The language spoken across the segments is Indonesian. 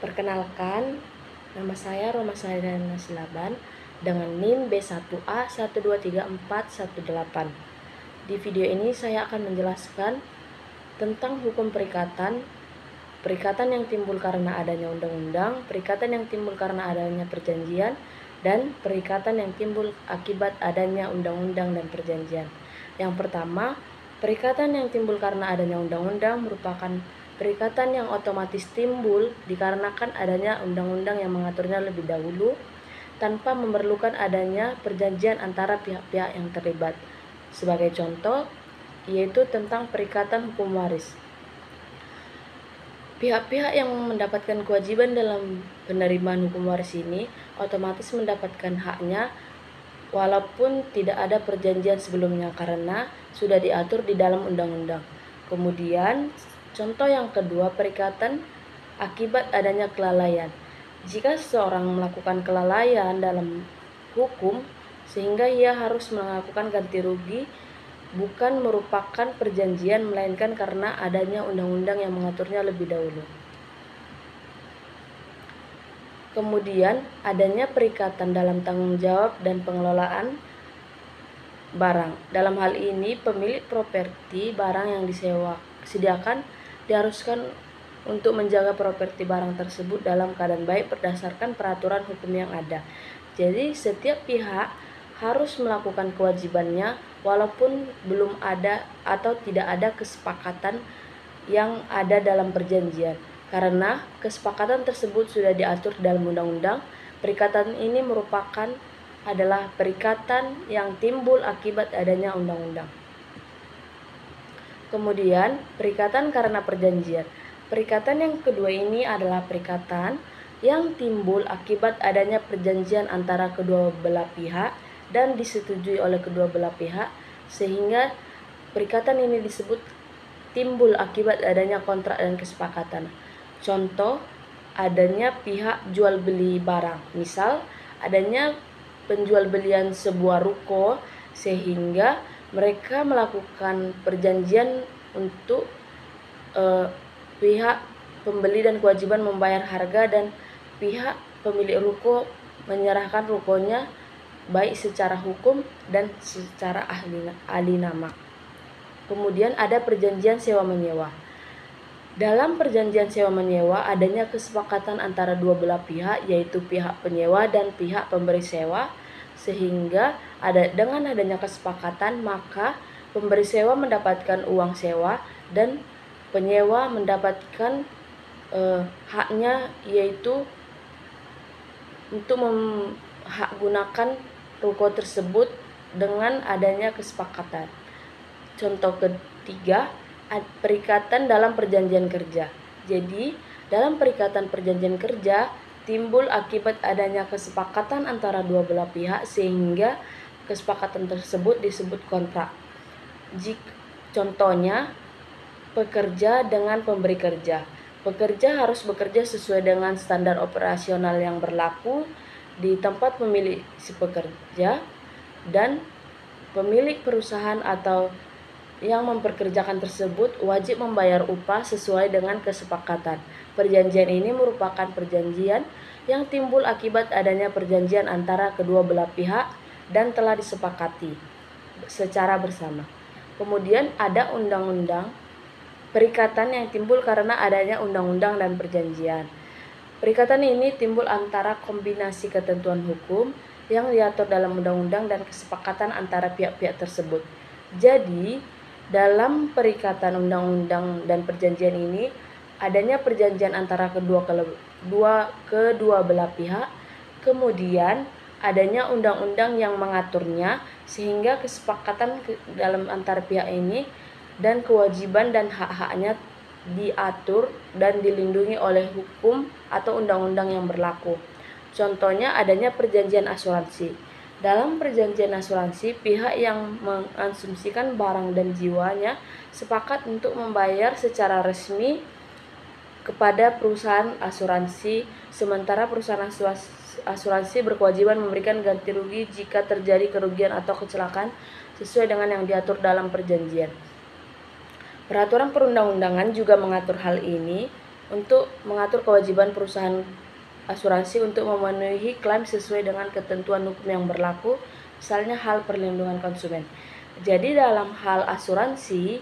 Perkenalkan, nama saya Roma Saidana Silaban dengan NIM B1A1234418. Di video ini saya akan menjelaskan tentang hukum perikatan, perikatan yang timbul karena adanya undang-undang, perikatan yang timbul karena adanya perjanjian, dan perikatan yang timbul akibat adanya undang-undang dan perjanjian. Yang pertama, perikatan yang timbul karena adanya undang-undang merupakan perikatan yang otomatis timbul dikarenakan adanya undang-undang yang mengaturnya lebih dahulu tanpa memerlukan adanya perjanjian antara pihak-pihak yang terlibat. Sebagai contoh, yaitu tentang perikatan hukum waris. Pihak-pihak yang mendapatkan kewajiban dalam penerimaan hukum waris ini otomatis mendapatkan haknya walaupun tidak ada perjanjian sebelumnya karena sudah diatur di dalam undang-undang. Kemudian, contoh yang kedua, perikatan akibat adanya kelalaian. Jika seseorang melakukan kelalaian dalam hukum sehingga ia harus melakukan ganti rugi, bukan merupakan perjanjian melainkan karena adanya undang-undang yang mengaturnya lebih dahulu. Kemudian, adanya perikatan dalam tanggung jawab dan pengelolaan barang. Dalam hal ini, pemilik properti barang yang disediakan diharuskan untuk menjaga properti barang tersebut dalam keadaan baik berdasarkan peraturan hukum yang ada. Jadi, setiap pihak harus melakukan kewajibannya walaupun belum ada atau tidak ada kesepakatan yang ada dalam perjanjian. Karena kesepakatan tersebut sudah diatur dalam undang-undang, perikatan ini adalah perikatan yang timbul akibat adanya undang-undang. Kemudian, perikatan karena perjanjian. Perikatan yang kedua ini adalah perikatan yang timbul akibat adanya perjanjian antara kedua belah pihak dan disetujui oleh kedua belah pihak, sehingga perikatan ini disebut timbul akibat adanya kontrak dan kesepakatan. Contoh, adanya pihak jual beli barang. Misal, adanya penjual belian sebuah ruko sehingga mereka melakukan perjanjian untuk pihak pembeli dan kewajiban membayar harga dan pihak pemilik ruko menyerahkan rukonya baik secara hukum dan secara ahli nama. Kemudian ada perjanjian sewa-menyewa. Dalam perjanjian sewa-menyewa adanya kesepakatan antara dua belah pihak, yaitu pihak penyewa dan pihak pemberi sewa, sehingga dengan adanya kesepakatan maka pemberi sewa mendapatkan uang sewa dan penyewa mendapatkan haknya, yaitu untuk hak gunakan ruko tersebut dengan adanya kesepakatan. Contoh ketiga, perikatan dalam perjanjian kerja. Jadi, dalam perikatan perjanjian kerja timbul akibat adanya kesepakatan antara dua belah pihak sehingga kesepakatan tersebut disebut kontrak. Contohnya, pekerja dengan pemberi kerja. Pekerja harus bekerja sesuai dengan standar operasional yang berlaku di tempat pemilik si pekerja, dan pemilik perusahaan atau yang memperkerjakan tersebut wajib membayar upah sesuai dengan kesepakatan. Perjanjian ini merupakan perjanjian yang timbul akibat adanya perjanjian antara kedua belah pihak dan telah disepakati secara bersama. Kemudian ada undang-undang. Perikatan yang timbul karena adanya undang-undang dan perjanjian. Perikatan ini timbul antara kombinasi ketentuan hukum yang diatur dalam undang-undang dan kesepakatan antara pihak-pihak tersebut. Jadi, dalam perikatan undang-undang dan perjanjian ini adanya perjanjian antara kedua belah pihak, kemudian adanya undang-undang yang mengaturnya sehingga kesepakatan dalam antar pihak ini dan kewajiban dan hak-haknya diatur dan dilindungi oleh hukum atau undang-undang yang berlaku. Contohnya adanya perjanjian asuransi. Dalam perjanjian asuransi, pihak yang mengasumsikan barang dan jiwanya sepakat untuk membayar secara resmi kepada perusahaan asuransi, sementara perusahaan asuransi berkewajiban memberikan ganti rugi jika terjadi kerugian atau kecelakaan sesuai dengan yang diatur dalam perjanjian. Peraturan perundang-undangan juga mengatur hal ini. untuk mengatur kewajiban perusahaan asuransi untuk memenuhi klaim sesuai dengan ketentuan hukum yang berlaku, misalnya hal perlindungan konsumen. Jadi dalam hal asuransi,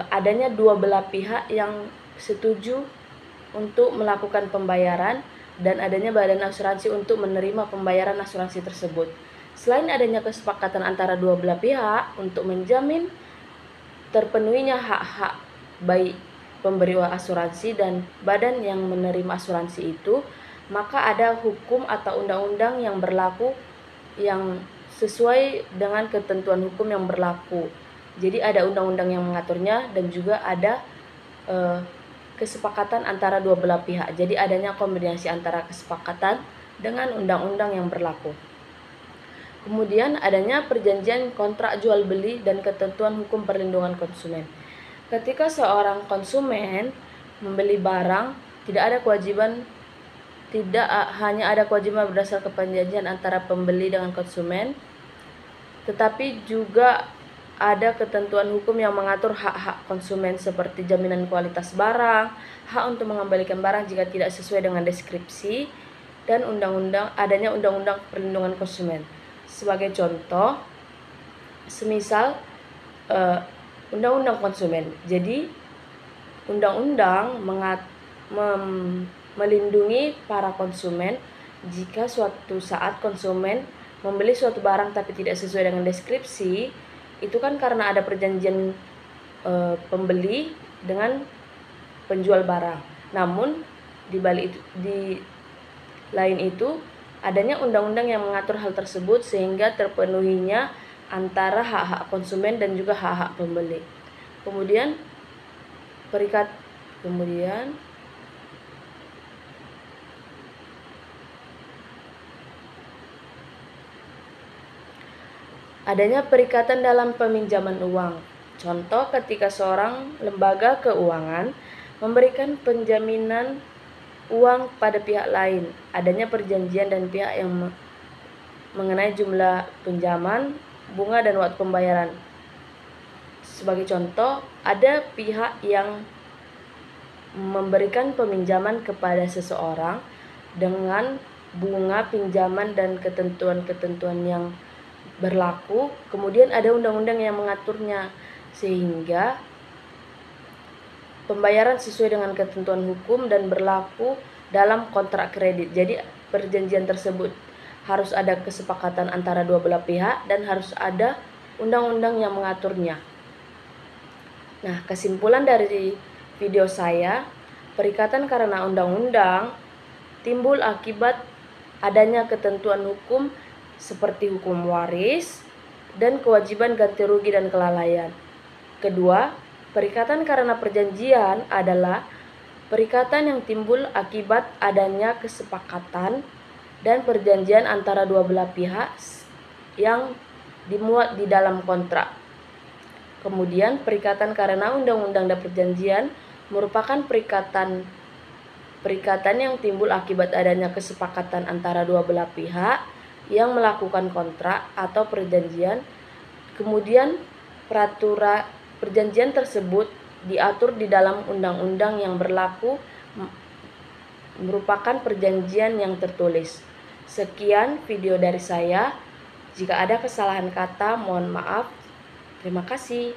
adanya dua belah pihak yang setuju untuk melakukan pembayaran dan adanya badan asuransi untuk menerima pembayaran asuransi tersebut. Selain adanya kesepakatan antara dua belah pihak untuk menjamin terpenuhinya hak-hak baik pemberi asuransi dan badan yang menerima asuransi itu, maka ada hukum atau undang-undang yang berlaku yang sesuai dengan ketentuan hukum yang berlaku. Jadi ada undang-undang yang mengaturnya dan juga ada kesepakatan antara dua belah pihak. Jadi adanya kombinasi antara kesepakatan dengan undang-undang yang berlaku. Kemudian adanya perjanjian kontrak jual beli dan ketentuan hukum perlindungan konsumen. Ketika seorang konsumen membeli barang, tidak hanya ada kewajiban berdasarkan perjanjian antara pembeli dengan konsumen, tetapi juga ada ketentuan hukum yang mengatur hak-hak konsumen seperti jaminan kualitas barang, hak untuk mengembalikan barang jika tidak sesuai dengan deskripsi, dan adanya undang-undang perlindungan konsumen. Sebagai contoh, semisal undang-undang konsumen. Jadi undang-undang melindungi para konsumen jika suatu saat konsumen membeli suatu barang tapi tidak sesuai dengan deskripsi, itu kan karena ada perjanjian pembeli dengan penjual barang. Namun di lain itu adanya undang-undang yang mengatur hal tersebut sehingga terpenuhinya antara hak-hak konsumen dan juga hak-hak pembeli. Kemudian adanya perikatan dalam peminjaman uang. Contoh, ketika seorang lembaga keuangan memberikan penjaminan uang pada pihak lain, adanya perjanjian dan pihak yang mengenai jumlah pinjaman, bunga, dan waktu pembayaran. Sebagai contoh, ada pihak yang memberikan peminjaman kepada seseorang dengan bunga pinjaman dan ketentuan-ketentuan yang berlaku, kemudian ada undang-undang yang mengaturnya sehingga pembayaran sesuai dengan ketentuan hukum dan berlaku dalam kontrak kredit. Jadi perjanjian tersebut harus ada kesepakatan antara dua belah pihak dan harus ada undang-undang yang mengaturnya. Nah, kesimpulan dari video saya, perikatan karena undang-undang timbul akibat adanya ketentuan hukum seperti hukum waris dan kewajiban ganti rugi dan kelalaian. Kedua, perikatan karena perjanjian adalah perikatan yang timbul akibat adanya kesepakatan dan perjanjian antara dua belah pihak yang dimuat di dalam kontrak. Kemudian perikatan karena undang-undang dan perjanjian merupakan perikatan yang timbul akibat adanya kesepakatan antara dua belah pihak yang melakukan kontrak atau perjanjian. Kemudian perjanjian tersebut diatur di dalam undang-undang yang berlaku, merupakan perjanjian yang tertulis. Sekian video dari saya. Jika ada kesalahan kata, mohon maaf. Terima kasih.